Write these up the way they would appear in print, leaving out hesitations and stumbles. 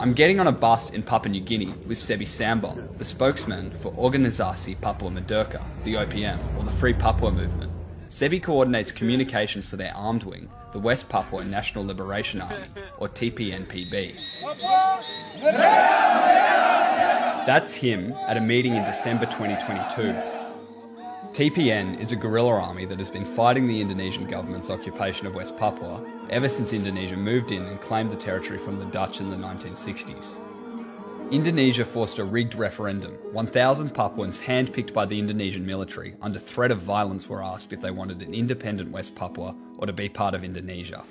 I'm getting on a bus in Papua New Guinea with Sebby Sambom, the spokesman for Organisasi Papua Barat, the OPM, or the Free Papua Movement. Sebby coordinates communications for their armed wing, the West Papua National Liberation Army, or TPNPB. That's him at a meeting in December 2022. TPN is a guerrilla army that has been fighting the Indonesian government's occupation of West Papua ever since Indonesia moved in and claimed the territory from the Dutch in the 1960s. Indonesia forced a rigged referendum. 1,000 Papuans handpicked by the Indonesian military under threat of violence were asked if they wanted an independent West Papua or to be part of Indonesia.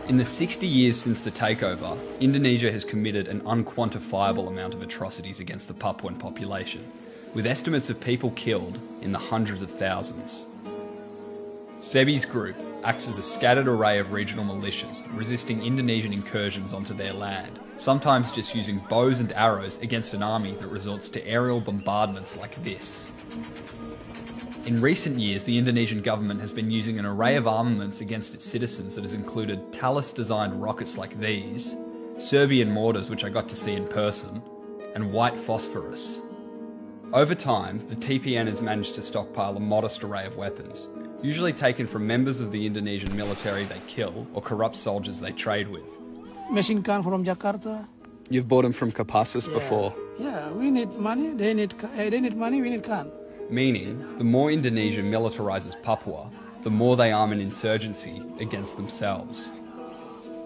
In the 60 years since the takeover, Indonesia has committed an unquantifiable amount of atrocities against the Papuan population, with estimates of people killed in the hundreds of thousands. Sebby's group acts as a scattered array of regional militias, resisting Indonesian incursions onto their land, sometimes just using bows and arrows against an army that resorts to aerial bombardments like this. In recent years, the Indonesian government has been using an array of armaments against its citizens that has included Thales-designed rockets like these, Serbian mortars which I got to see in person, and white phosphorus. Over time, the TPN has managed to stockpile a modest array of weapons, usually taken from members of the Indonesian military they kill or corrupt soldiers they trade with. Machine gun from Jakarta. You've bought them from Kopassus before? Yeah, we need money, they need money, we need gun. Meaning, the more Indonesia militarises Papua, the more they arm an insurgency against themselves.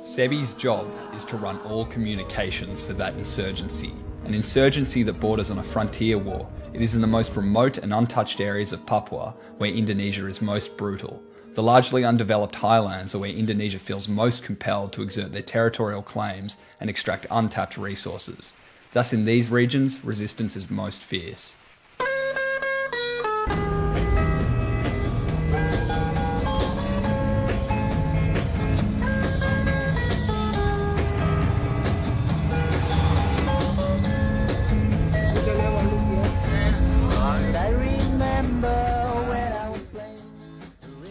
Sebby's job is to run all communications for that insurgency, an insurgency that borders on a frontier war. It is in the most remote and untouched areas of Papua where Indonesia is most brutal. The largely undeveloped highlands are where Indonesia feels most compelled to exert their territorial claims and extract untapped resources. Thus, in these regions, resistance is most fierce.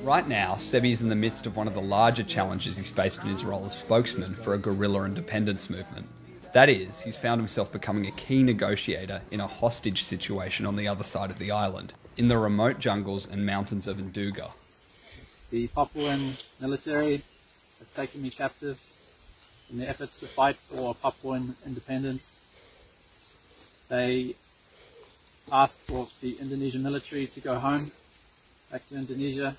Right now, Sebby is in the midst of one of the larger challenges he's faced in his role as spokesman for a guerrilla independence movement. That is, he's found himself becoming a key negotiator in a hostage situation on the other side of the island, in the remote jungles and mountains of Nduga. The Papuan military have taken me captive in their efforts to fight for Papuan independence. They asked for the Indonesian military to go home, back to Indonesia,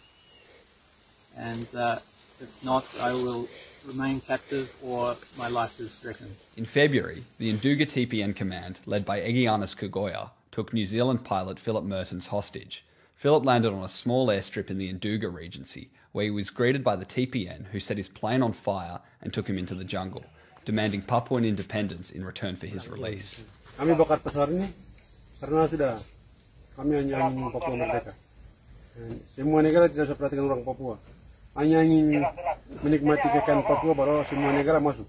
and if not, I will remain captive or my life is threatened. In February, the Nduga TPN command, led by Egyanis Kugoya, took New Zealand pilot Philip Mertens hostage. Philip landed on a small airstrip in the Nduga Regency, where he was greeted by the TPN, who set his plane on fire and took him into the jungle, demanding Papuan independence in return for his release. Kami bakar pesawat ini karena sudah kami hanya ingin Papua merdeka. Semua negara tidak perhatikan orang Papua. Hanya ingin menikmati kekayaan Papua baru semua negara masuk.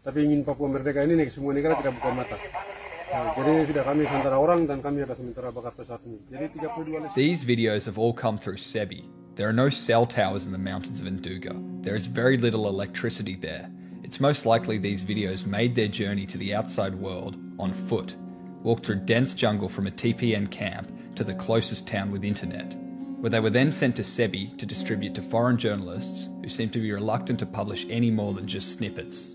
Tapi ingin Papua merdeka ini semua negara tidak buka mata. Jadi sudah kami sementara orang dan kami ada sementara bakar pesawat ini. Jadi 32. These videos have all come through Sebby. There are no cell towers in the mountains of Nduga. There is very little electricity there. It's most likely these videos made their journey to the outside world on foot, walked through dense jungle from a TPN camp to the closest town with internet, where they were then sent to Sebby to distribute to foreign journalists who seem to be reluctant to publish any more than just snippets.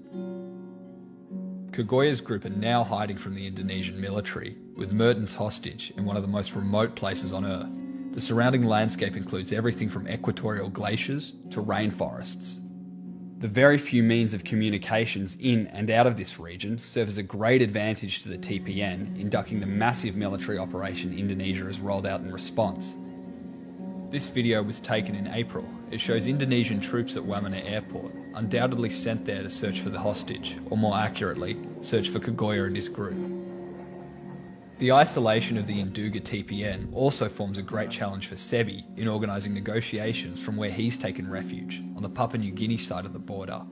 Kugoya's group are now hiding from the Indonesian military, with Mertens hostage in one of the most remote places on Earth. The surrounding landscape includes everything from equatorial glaciers to rainforests. The very few means of communications in and out of this region serve as a great advantage to the TPN in ducking the massive military operation Indonesia has rolled out in response. This video was taken in April. It shows Indonesian troops at Wamena Airport, undoubtedly sent there to search for the hostage, or more accurately, search for Kugoya and his group. The isolation of the Nduga TPN also forms a great challenge for Sebby in organising negotiations from where he's taken refuge, on the Papua New Guinea side of the border.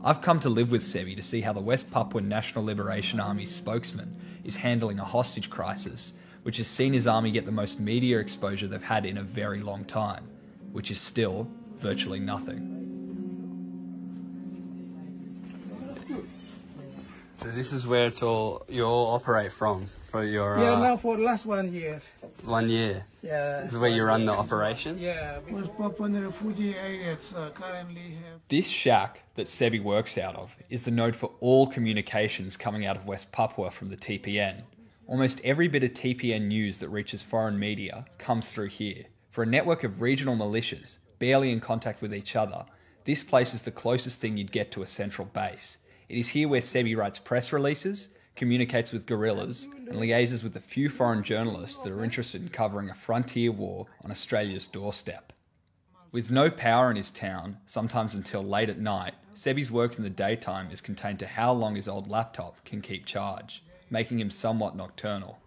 I've come to live with Sebby to see how the West Papuan National Liberation Army's spokesman is handling a hostage crisis, which has seen his army get the most media exposure they've had in a very long time, which is still virtually nothing. So this is where you all operate from for your now for last 1 year. 1 year. Yeah. This is where you run the operation. Yeah, because Papuan refugee areas currently have. This shack that Sebby works out of is the node for all communications coming out of West Papua from the TPN. Almost every bit of TPN news that reaches foreign media comes through here. For a network of regional militias, barely in contact with each other, this place is the closest thing you'd get to a central base. It is here where Sebby writes press releases, communicates with guerrillas, and liaises with the few foreign journalists that are interested in covering a frontier war on Australia's doorstep. With no power in his town, sometimes until late at night, Sebby's work in the daytime is contained to how long his old laptop can keep charge, making him somewhat nocturnal.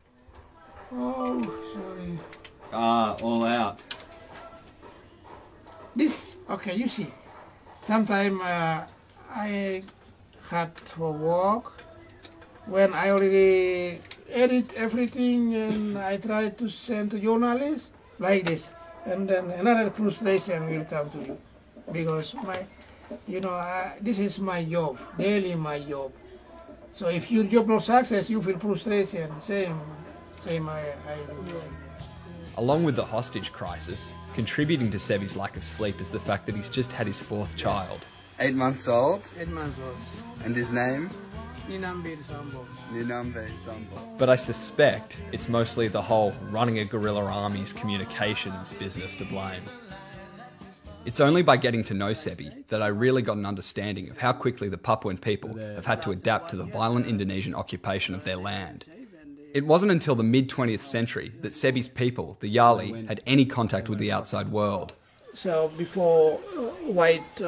Oh, sorry. All out. This, okay, you see. Sometimes I had to work when I already edit everything and I try to send to journalists like this. And then another frustration will come to you because this is my job, daily my job. So if your job not success, you feel frustration. Same I do. Along with the hostage crisis, contributing to Sebby's lack of sleep is the fact that he's just had his 4th child. 8 months old. 8 months old. And his name? Ninambe Sambom. Ninambe Sambom. But I suspect it's mostly the whole running a guerrilla army's communications business to blame. It's only by getting to know Sebby that I really got an understanding of how quickly the Papuan people have had to adapt to the violent Indonesian occupation of their land. It wasn't until the mid-20th century that Sebby's people, the Yali, had any contact with the outside world. So before white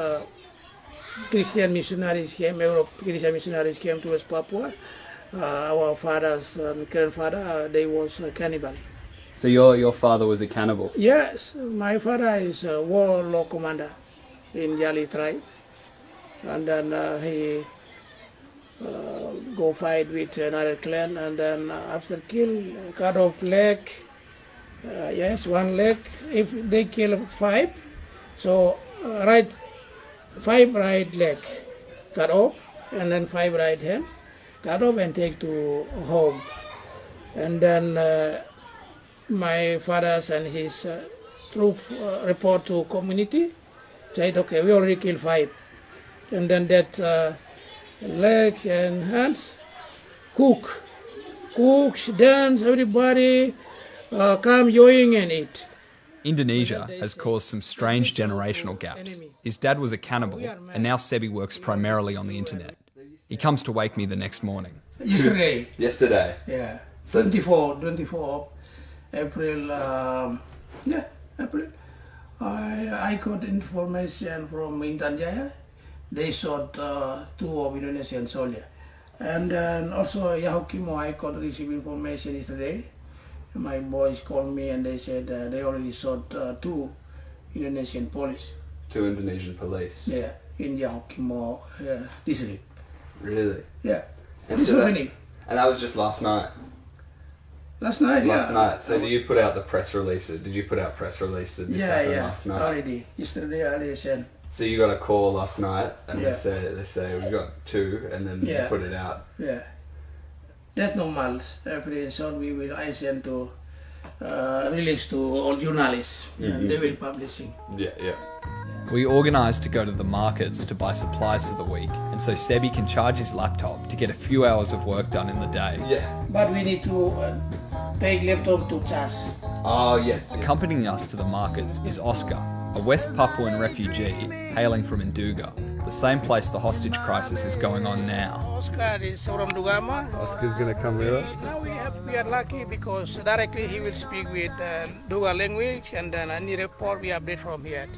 Christian missionaries came, Christian missionaries came to West Papua, our fathers and grandfather, they was cannibal. So your father was a cannibal? Yes, my father is a warlord commander in Yali tribe. And then he go fight with another clan, and then after kill, cut off leg, yes, 1 leg. If they kill 5, so 5 right leg cut off, and then 5 right hand cut off and take to home. And then my fathers and his troop report to community, said, okay, we already killed 5. And then that leg and hands, cooks, dance, everybody come join and eat. Indonesia has caused some strange generational gaps. His dad was a cannibal, and now Sebby works primarily on the internet. He comes to wake me the next morning. Yesterday. Yeah. So 24 April, April. I got information from Intan Jaya. They shot 2 of Indonesian soldiers. And then also Yahukimo, I got received information yesterday. My boys called me and they said they already shot 2 Indonesian police. 2 Indonesian police? Yeah, in Yahukimo district. Really? Yeah. And that was just last night? Last night. So you put out the press releases? Did you put out press releases that this happened last night? Already. Yesterday I already sent. So you got a call last night, and they say we got 2, and then you put it out. Yeah, that's normal. Every shot I send to release to all journalists, and they will publishing. Yeah. We organised to go to the markets to buy supplies for the week, and so Sebby can charge his laptop to get a few hours of work done in the day. Yeah. But we need to take laptop to charge. Oh yes. Accompanying us to the markets is Oscar, a West Papuan refugee hailing from Nduga, the same place the hostage crisis is going on now. Oscar is from Dugama. Oscar's going to come with us? Now we are lucky because directly he will speak with Duga language, and then any report we update from here.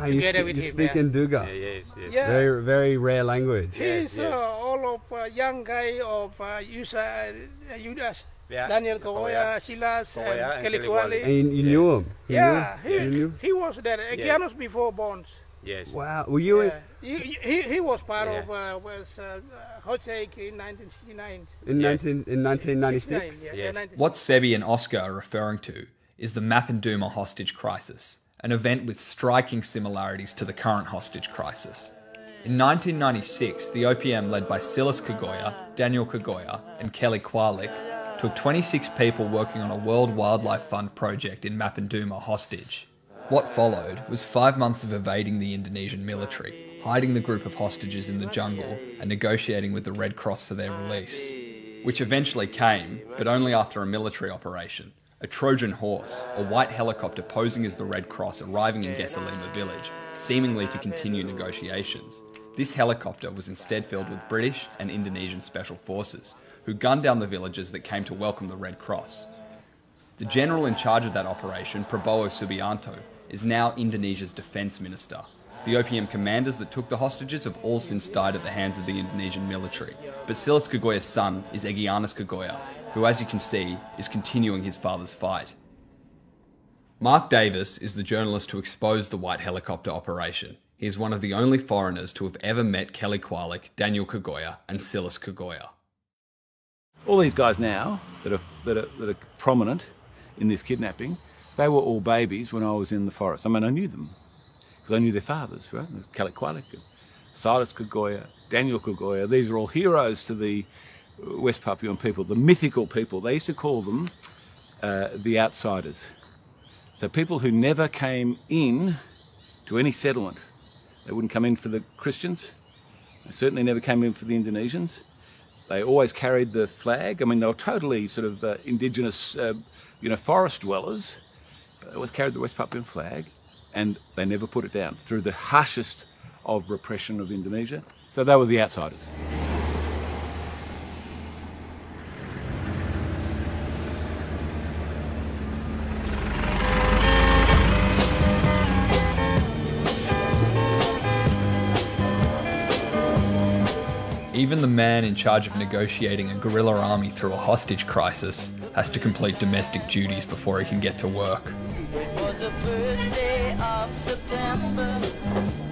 You speak in Duga? Yes. Yeah. Very, very rare language. He's all of young guy of Yudas. Yeah. Daniel Kawoya, Silas, and Kelikuali. And you knew him? He was there. Ekianos before Bonds. Yes. Wow. Were you He was part of Hot Take in 1969. in 1996? Yes. What Sebby and Oscar are referring to is the Mapinduma hostage crisis, an event with striking similarities to the current hostage crisis. In 1996, the OPM, led by Silas Kagoya, Daniel Kagoya, and Kelly Kwalik, took 26 people working on a World Wildlife Fund project in Mapinduma hostage. What followed was 5 months of evading the Indonesian military, hiding the group of hostages in the jungle, and negotiating with the Red Cross for their release. Which eventually came, but only after a military operation. A Trojan horse, a white helicopter posing as the Red Cross arriving in Gesalima village, seemingly to continue negotiations. This helicopter was instead filled with British and Indonesian special forces, who gunned down the villagers that came to welcome the Red Cross. The general in charge of that operation, Prabowo Subianto, is now Indonesia's defence minister. The OPM commanders that took the hostages have all since died at the hands of the Indonesian military, but Silas Kagoya's son is Egyanis Kagoya, who, as you can see, is continuing his father's fight. Mark Davis is the journalist who exposed the white helicopter operation. He is one of the only foreigners to have ever met Kelly Kwalik, Daniel Kagoya, and Silas Kagoya. All these guys now that are prominent in this kidnapping, they were all babies when I was in the forest. I mean, I knew them because I knew their fathers, right? Kelly Kwalik, Silas Kagoya, Daniel Kagoya. These are all heroes to the West Papuan people, the mythical people. They used to call them the outsiders. So people who never came in to any settlement. They wouldn't come in for the Christians. They certainly never came in for the Indonesians. They always carried the flag. I mean, they were totally sort of indigenous, forest dwellers. But they always carried the West Papuan flag, and they never put it down through the harshest of repression of Indonesia. So they were the outsiders. Even the man in charge of negotiating a guerrilla army through a hostage crisis has to complete domestic duties before he can get to work. It was the first day of September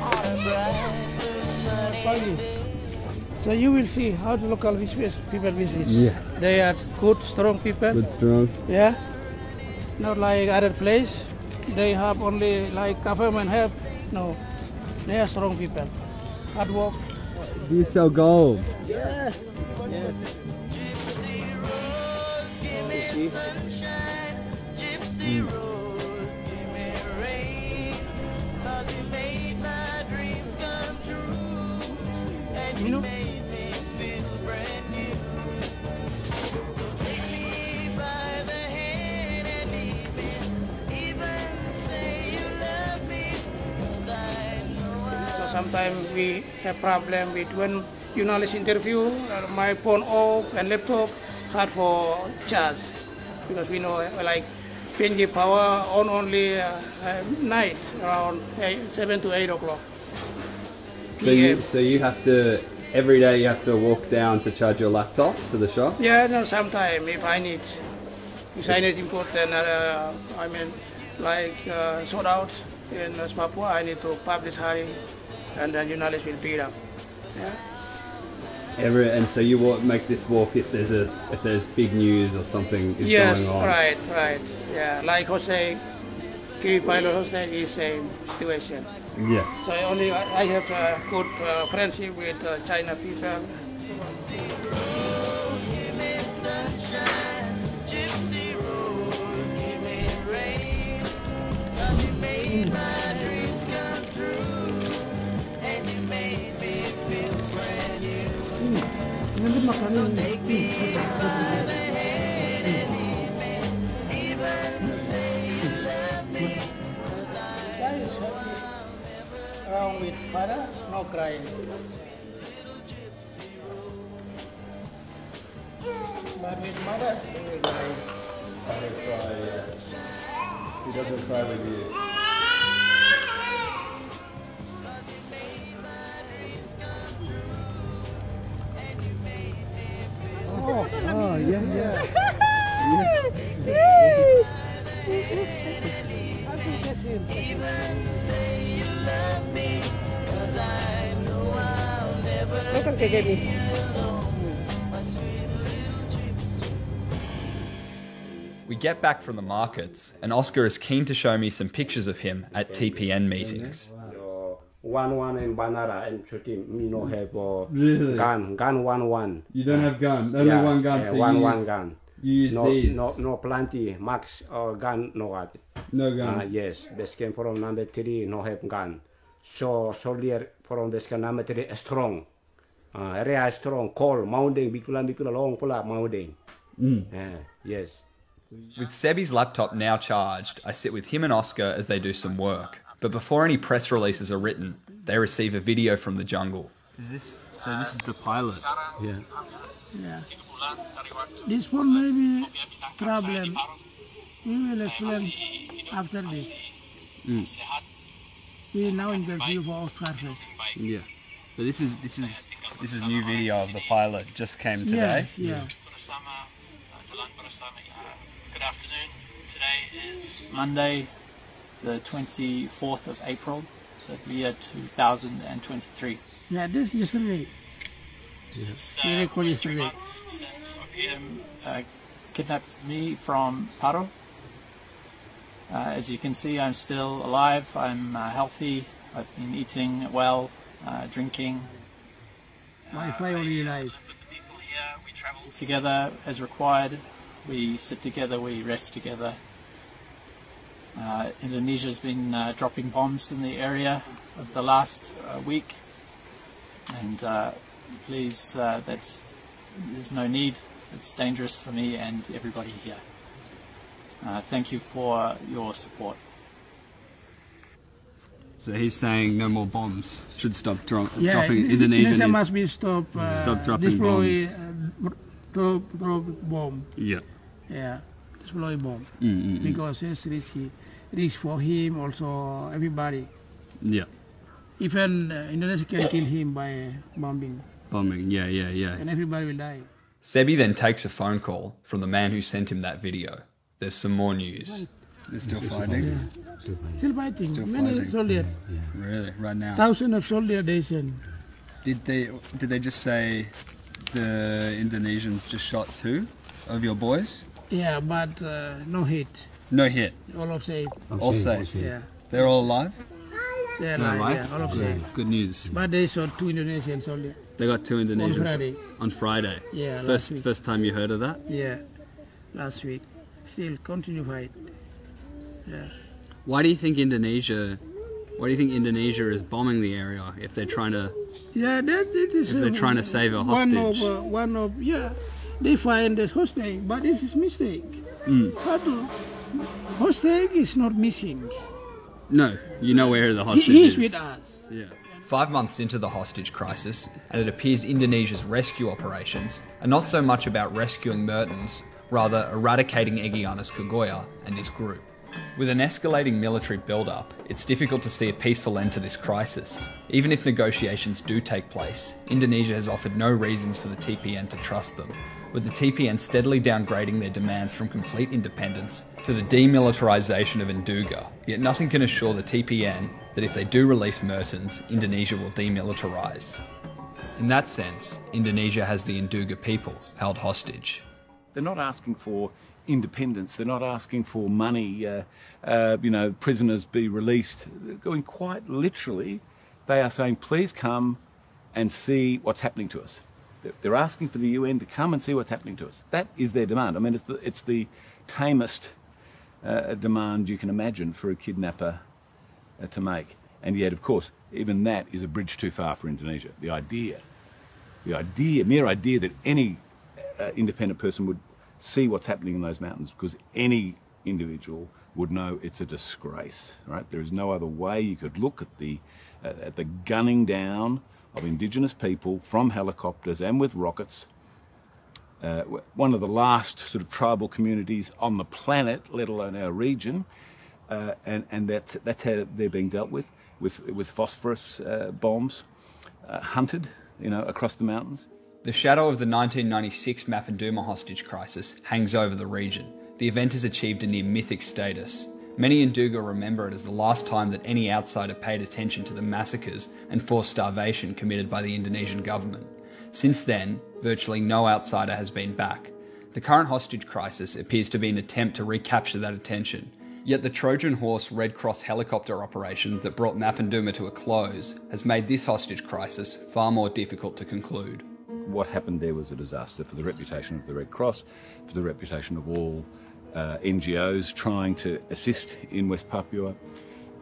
on a bright sunny day. So you will see how the local people visit. Yeah. They are good, strong people. Good, strong. Yeah. Not like other place. They have only like government help. No. They are strong people. Hard work. Do you sell gold? Yeah. Yeah. You see? You know? Sometimes we have problem with when journalist interview, my phone off and laptop hard for charge because we know like PNG power on only night around 7 to 8 o'clock. So you have to, every day you have to walk down to charge your laptop to the shop? Yeah, no, sometimes if I need important, sort out in Papua, I need to publish hurry and then journalists will pick it up. Yeah. And so you make this walk if there's big news or something is going on. Yes, right. Yeah, like Jose, Kiwi pilot Jose is same situation. Yes. So I have a good friendship with China people. Around with father, no crying. But with mother, he will cry. I will cry, yeah. He doesn't cry with you. Oh, yeah. We get back from the markets, and Oscar is keen to show me some pictures of him at TPN meetings. one in Banara and shooting. Me no have Really? gun one. You don't have gun. Only one gun. So one gun. You use these. No plenty. Max gun no got. No gun. Yes. Base camp from number 3 no have gun. So soldier from base camp number 3 strong. Area strong. Cold mountain. Big long pull up mountain. Yes. With Sebby's laptop now charged, I sit with him and Oscar as they do some work. But before any press releases are written, they receive a video from the jungle. This is the pilot. Yeah. Yeah. This one may be problem. We will explain after this. We now interview for Oscar first. Yeah. So this is new video of the pilot. Just came today. Yeah. Good afternoon. Today is Monday, the 24th of April, the year 2023. Yeah, this yesterday. Yes. We recorded yesterday. Since OPM kidnapped me from Paro. As you can see, I'm still alive. I'm healthy. I've been eating well, drinking. Wi-Fi only live. We travel together as required. We sit together, we rest together. Indonesia's been dropping bombs in the area of the last week, and please, there's no need. It's dangerous for me and everybody here. Thank you for your support. So he's saying no more bombs. Should stop dropping. Indonesia Indonesian must be stop dropping bombs. Drop bomb. Yeah. Yeah, deploy bomb. Because it's risky. Risk for him, also everybody. Yeah. Even Indonesia can kill him by bombing. Yeah. And everybody will die. Sebby then takes a phone call from the man who sent him that video. There's some more news. They're still fighting? Yeah. Still fighting. Still Many fighting. soldiers. Really? Right now? Thousands of soldiers they send. Did they just say the Indonesians just shot 2 of your boys? Yeah, but no hit. No hit? All of safe. All safe? Yeah. They're all alive? They're alive, yeah, all of safe. Good news. But they shot 2 Indonesian soldiers. They got 2 Indonesians? On Friday. On Friday? Yeah, last week. First time you heard of that? Yeah, last week. Still continue fight. Yeah. Why do you think Indonesia is bombing the area if they're trying to? Yeah, that is. If they're trying to save a hostage. They find the hostage, but this is mistake. But hostage is not missing. No, you know where the hostage is. He's with us. Yeah. 5 months into the hostage crisis, and it appears Indonesia's rescue operations are not so much about rescuing Mertens, rather eradicating Egyanis Kogoya and his group. With an escalating military build-up, it's difficult to see a peaceful end to this crisis. Even if negotiations do take place, Indonesia has offered no reasons for the TPN to trust them, with the TPN steadily downgrading their demands from complete independence to the demilitarisation of Nduga. Yet nothing can assure the TPN that if they do release Mertens, Indonesia will demilitarise. In that sense, Indonesia has the Nduga people held hostage. They're not asking for independence. They're not asking for money, prisoners be released. They're going quite literally. They are saying, please come and see what's happening to us. They're asking for the UN to come and see what's happening to us. That is their demand. I mean, it's the tamest demand you can imagine for a kidnapper to make. And yet, of course, even that is a bridge too far for Indonesia. Mere idea that any independent person would see what's happening in those mountains, because any individual would know it's a disgrace, right? There is no other way you could look at the gunning down of indigenous people from helicopters and with rockets. One of the last sort of tribal communities on the planet, let alone our region, and that's how they're being dealt with phosphorus bombs, hunted, across the mountains. The shadow of the 1996 Mapenduma hostage crisis hangs over the region. The event has achieved a near mythic status. Many in Nduga remember it as the last time that any outsider paid attention to the massacres and forced starvation committed by the Indonesian government. Since then, virtually no outsider has been back. The current hostage crisis appears to be an attempt to recapture that attention. Yet the Trojan Horse Red Cross helicopter operation that brought Mapinduma to a close has made this hostage crisis far more difficult to conclude. What happened there was a disaster for the reputation of the Red Cross, for the reputation of all NGOs trying to assist in West Papua.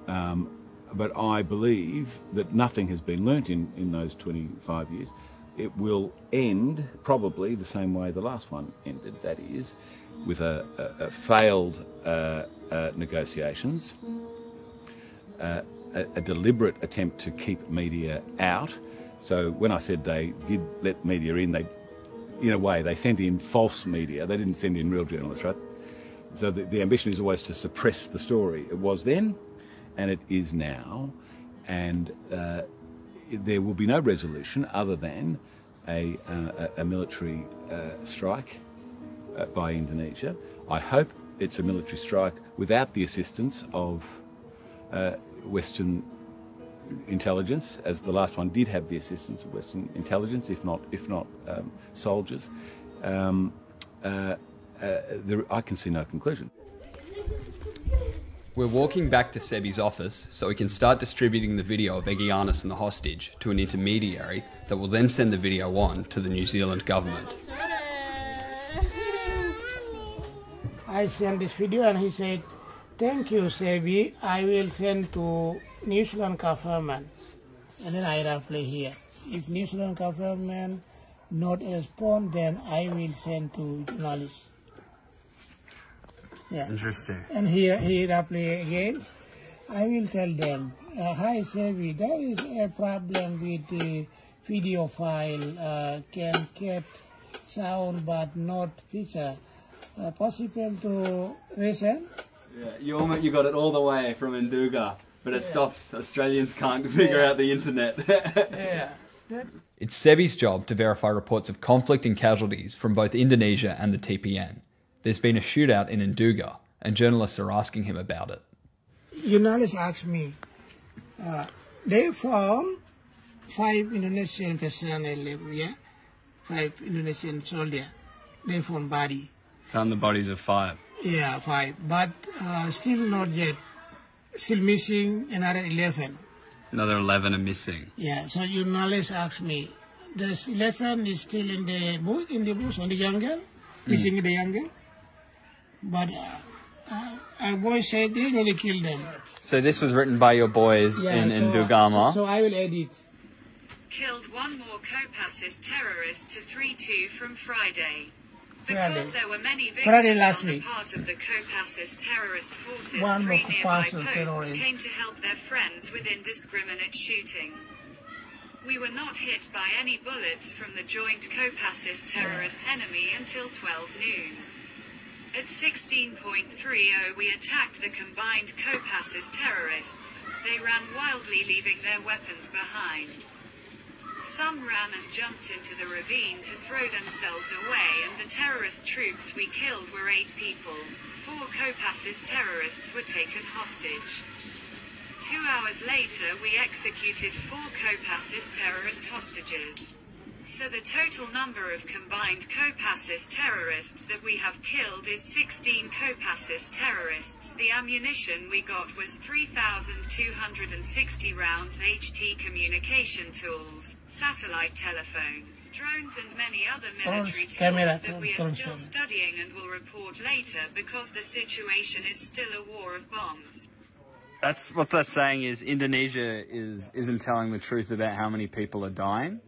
But I believe that nothing has been learnt in those 25 years. It will end probably the same way the last one ended, that is, with a failed negotiations, a deliberate attempt to keep media out. So when I said they did let media in, they, in a way, they sent in false media. They didn't send in real journalists, right? So the ambition is always to suppress the story. It was then, and it is now, and there will be no resolution other than a military strike by Indonesia. I hope it's a military strike without the assistance of Western intelligence, as the last one did have the assistance of Western intelligence, if not soldiers. I can see no conclusion. We're walking back to Sebby's office so we can start distributing the video of Egiannis and the hostage to an intermediary that will then send the video on to the New Zealand government. I sent this video and he said, "Thank you, Sebby. I will send to New Zealand government." And then I reply here, if New Zealand government not respond, then I will send to Jurnalis. Yeah. Interesting. And he reply again, I will tell them, "Hi Sebby, there is a problem with the video file, can get sound but not picture. Possible to resend?" Yeah, you got it all the way from Nduga, but it stops. Australians can't figure out the internet. Yeah. It's Sebby's job to verify reports of conflict and casualties from both Indonesia and the TPN. There's been a shootout in Nduga, and journalists are asking him about it. Journalists asked me, they found 5 Indonesian personnel, yeah? 5 Indonesian soldiers. They found body. Found the bodies of 5. Yeah, 5. But still not yet. Still missing another 11. Another 11 are missing. Yeah, so journalists asked me, this 11 is still in the bush, on the jungle, missing in the jungle. But our boys said they really killed them. So this was written by your boys in Ndugama. So I will edit. Killed one more Kopassus terrorist to 3-2 from Friday. Because there were many victims on the part of the Kopassus terrorist forces, 3 nearby posts came to help their friends with indiscriminate shooting. We were not hit by any bullets from the joint Kopassus terrorist enemy until 12 noon. At 16:30 we attacked the combined Kopassus terrorists. They ran wildly, leaving their weapons behind. Some ran and jumped into the ravine to throw themselves away, and the terrorist troops we killed were 8 people. 4 Kopassus terrorists were taken hostage. 2 hours later we executed 4 Kopassus terrorist hostages. So the total number of combined Kopassus terrorists that we have killed is 16 Kopassus terrorists. The ammunition we got was 3,260 rounds, HT communication tools, satellite telephones, drones and many other military tools that we are still studying and will report later because the situation is still a war of bombs. That's what that's saying is Indonesia isn't telling the truth about how many people are dying.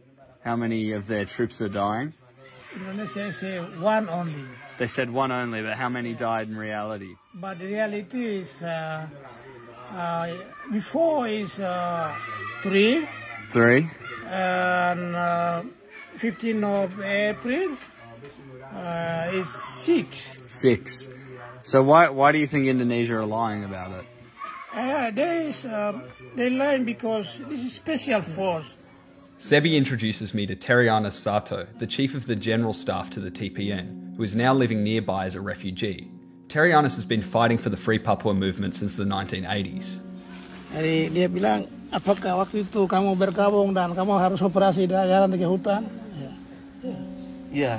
How many of their troops are dying? Indonesia say 1 only. They said 1 only, but how many died in reality? But the reality is, before is 3. 3? And 15th of April is 6. 6. So why do you think Indonesia are lying about it? They lying because this is special force. Sebby introduces me to Teriana Sato, the chief of the general staff to the TPN, who is now living nearby as a refugee. Terianis has been fighting for the Free Papua movement since the 1980s. Jadi dia bilang, apakah waktu itu kamu bergabung dan kamu harus operasi di jalan di hutan? Ya,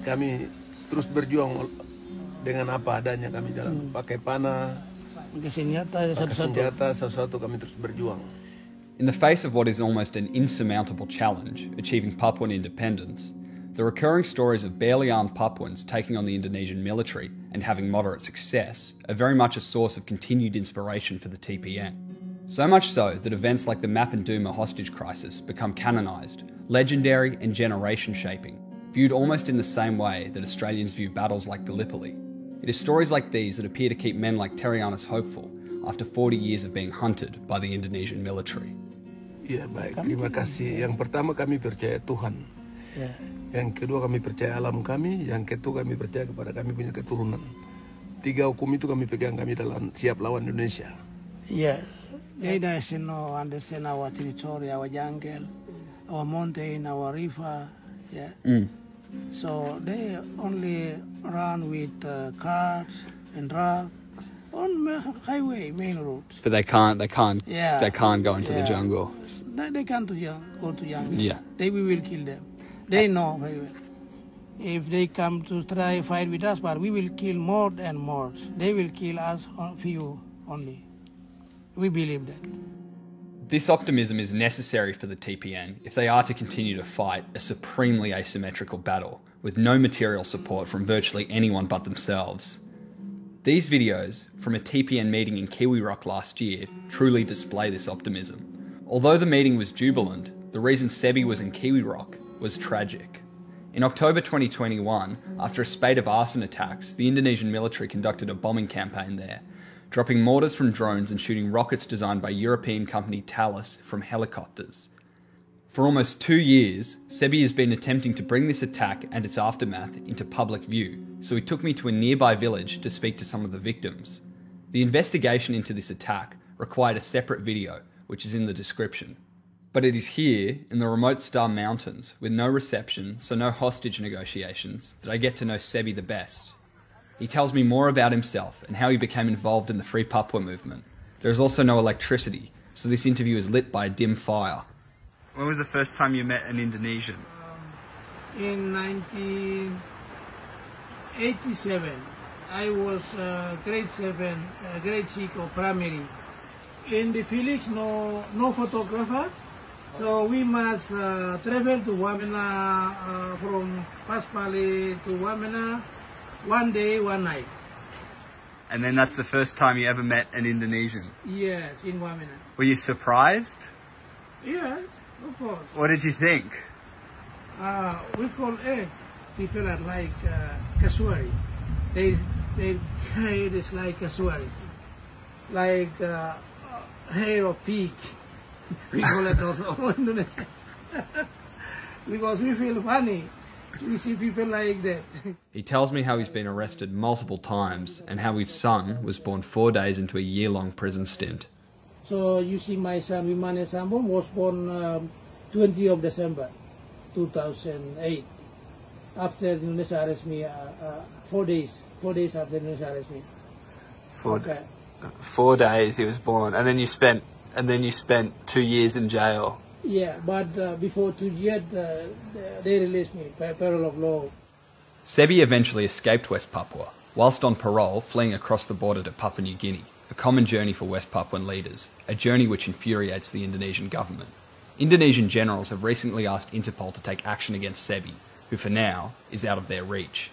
kami terus berjuang dengan apa adanya kami jalan. Pakai panah, senjata satu-satu kami terus berjuang. In the face of what is almost an insurmountable challenge, achieving Papuan independence, the recurring stories of barely armed Papuans taking on the Indonesian military and having moderate success are very much a source of continued inspiration for the TPN. So much so that events like the Mapenduma hostage crisis become canonised, legendary and generation-shaping, viewed almost in the same way that Australians view battles like Gallipoli. It is stories like these that appear to keep men like Terianus hopeful after 40 years of being hunted by the Indonesian military. Ya baik, terima kasih. Yang pertama kami percaya Tuhan. Yang kedua kami percaya alam kami. Yang ketiga kami percaya kepada kami punya keturunan. 3 hukum itu kami pegang, kami dalam siap lawan Indonesia. Yeah, they doesn't know, understand our territory, our jungle, our mountain, our river. Yeah. So they only run with cars and trucks on highway, main road. But they can't Yeah. they can't go into the jungle. They can't go to jungle. Yeah. We will kill them. They know very well. If they come to try fight with us, but we will kill more and more. They will kill us few only. We believe that. This optimism is necessary for the TPN if they are to continue to fight a supremely asymmetrical battle with no material support from virtually anyone but themselves. These videos from a TPN meeting in Kiwi Rock last year truly display this optimism. Although the meeting was jubilant, the reason Sebby was in Kiwi Rock was tragic. In October 2021, after a spate of arson attacks, the Indonesian military conducted a bombing campaign there, dropping mortars from drones and shooting rockets designed by European company Thales from helicopters. For almost 2 years, Sebby has been attempting to bring this attack and its aftermath into public view, so he took me to a nearby village to speak to some of the victims. The investigation into this attack required a separate video, which is in the description. But it is here, in the remote Star Mountains, with no reception, so no hostage negotiations, that I get to know Sebby the best. He tells me more about himself and how he became involved in the Free Papua movement. There is also no electricity, so this interview is lit by a dim fire. When was the first time you met an Indonesian? In 1987, I was grade 7, grade 6 of primary. In the village, no photographer, so we must travel to Wamena, from Paspali to Wamena, 1 day, 1 night. And then that's the first time you ever met an Indonesian? Yes, in Wamena. Were you surprised? Yes, of course. What did you think? We call people are like Kasuari. Their hair is like Kasuari. Like hair of pig. We call it all Indonesia. Because we feel funny. We see people like that. He tells me how he's been arrested multiple times and how his son was born 4 days into a year-long prison stint. So you see, my son Mengungkap Sambom was born 20 of December 2008. After Indonesia arrest me, 4 days after Indonesia arrest me. 4 days he was born, and then you spent 2 years in jail. Yeah, but before 2 years, they released me by parole of law. Sebby eventually escaped West Papua, whilst on parole fleeing across the border to Papua New Guinea, a common journey for West Papuan leaders, a journey which infuriates the Indonesian government. Indonesian generals have recently asked Interpol to take action against Sebby, who for now is out of their reach.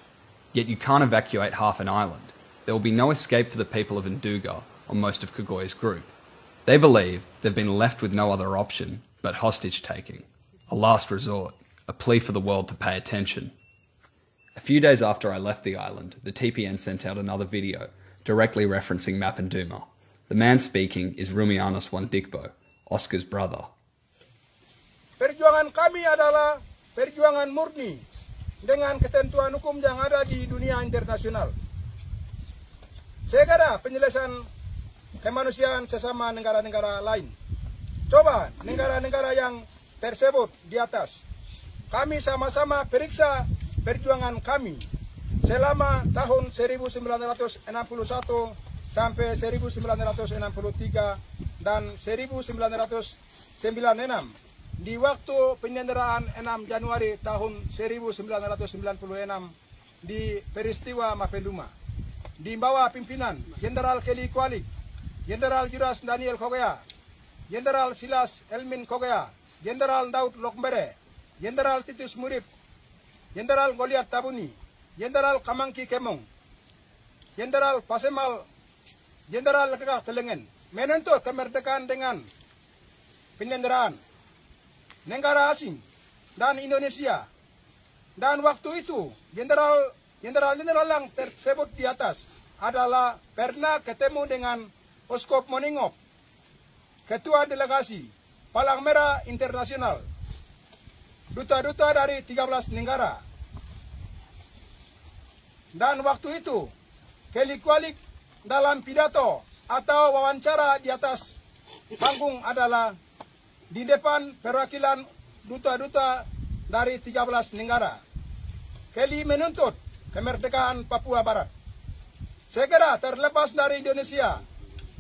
Yet you can't evacuate half an island. There will be no escape for the people of Nduga or most of Kagoya's group. They believe they've been left with no other option but hostage-taking, a last resort, a plea for the world to pay attention. A few days after I left the island, the TPN sent out another video, directly referencing Mapenduma. The man speaking is Rumianus Wandikbo, Oscar's brother. Perjuangan kami adalah perjuangan murni dengan ketentuan hukum yang ada di dunia internasional. Segera penyelesaian kemanusiaan sesama negara-negara lain. Coba negara-negara yang tersebut di atas. Kami sama-sama periksa perjuangan kami selama tahun 1961 sampai 1963 dan 1996 di waktu penyanderaan 6 Januari tahun 1996 di peristiwa Mapenduma. Di bawah pimpinan Jenderal Kelly Kualik Jenderal Juras Daniel Kogea, Jenderal Silas Elmin Kogea, Jenderal Daud Lokmbere, Jenderal Titus Murib, Jenderal Goliat Tabuni, Jenderal Kamangki Kemong, Jenderal Pasemal, Jenderal Lekak Telengen, menuntut kemerdekaan dengan penyanderaan negara asing dan Indonesia. Dan waktu itu jenderal yang tersebut di atas adalah pernah ketemu dengan Oskop Moningop, Ketua Delegasi Palang Merah Internasional, duta-duta dari 13 negara. Dan waktu itu Kelly-Kualik dalam pidato atau wawancara di atas panggung adalah di depan perwakilan duta-duta dari 13 negara. Kelly menuntut kemerdekaan Papua Barat. Segera terlepas dari Indonesia.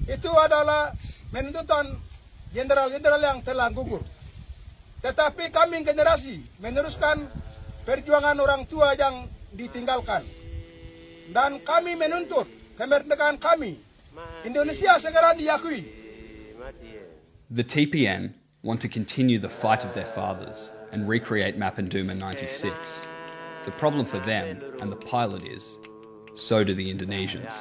Itu adalah menuntutan jenderal-jenderal yang telah gugur. Tetapi kami generasi meneruskan perjuangan orang tua yang ditinggalkan. Dan kami menuntut kemerdekaan kami. Indonesia segera diakui. The TPN want to continue the fight of their fathers and recreate Mapenduma 96. The problem for them and the pilot is, so do the Indonesians.